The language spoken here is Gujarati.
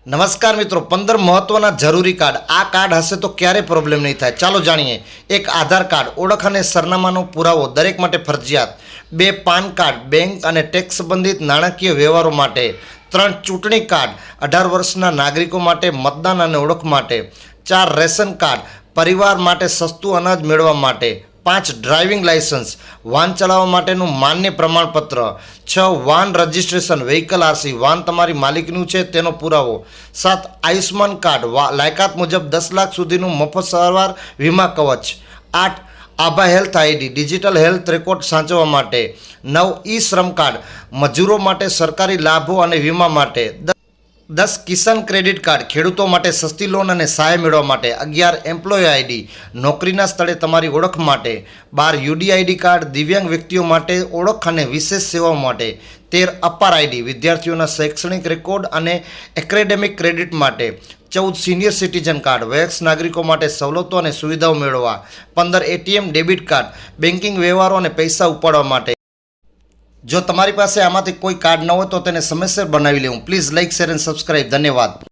નમસ્કાર મિત્રો, 15 મહત્વના જરૂરી કાર્ડ. આ કાર્ડ હશે તો ક્યારે પ્રોબ્લેમ નહીં થાય. ચાલો જાણીએ. એક આધાર કાર્ડ, ઓળખ અને સરનામાનો પુરાવો દરેક માટે ફરજિયાત. 2 પાન કાર્ડ, બેંક અને ટેક્સ સંબંધિત નાણાકીય વ્યવહારો માટે. 3 ચૂંટણી કાર્ડ, 18 વર્ષના નાગરિકો માટે, મતદાન અને ઓળખ માટે. 4 રેશન કાર્ડ, પરિવાર માટે સસ્તું અનાજ મેળવવા માટે. 5 ડ્રાઇવિંગ લાયસન્સ, વાહન ચલાવવા માટેનું માન્ય પ્રમાણપત્ર. 6 વાહન રજિસ્ટ્રેશન, વ્હીકલ આરસી, વાહન તમારી માલિકીનું છે તેનો પુરાવો. 7 આયુષ્માન કાર્ડ, લાયકાત મુજબ 10 લાખ સુધીનું મફત સારવાર વીમા કવચ. 8 Abha health ID, digital health record સાચવવા માટે. 9 ઈ શ્રમ કાર્ડ, મજૂરો માટે સરકારી લાભો અને વીમા માટે. 10 કિસાન ક્રેડિટ કાર્ડ, ખેડૂતો માટે સસ્તી લોન અને સહાય મેળવવા માટે. 11 એમ્પ્લોય આઈડી, નોકરીના સ્થળે તમારી ઓળખ માટે. 12 યુડીઆઈડી કાર્ડ, દિવ્યાંગ વ્યક્તિઓ માટે ઓળખ અને વિશેષ સેવાઓ માટે. 13 અપાર આઈડી, વિદ્યાર્થીઓના શૈક્ષણિક રેકોર્ડ અને એકેડેમિક ક્રેડિટ માટે. 14 સિનિયર સિટીઝન કાર્ડ, વયસ્ક નાગરિકો માટે સવલતો અને સુવિધાઓ મેળવવા. 15 એટીએમ ડેબિટ કાર્ડ, બેન્કિંગ વ્યવહારો અને પૈસા ઉપાડવા માટે. જો તમારી પાસે આમાંથી કોઈ કાર્ડ ન હોય તો તેને સમયસર બનાવી લેવું. પ્લીઝ લાઇક, શેર અને સબસ્ક્રાઇબ. ધન્યવાદ.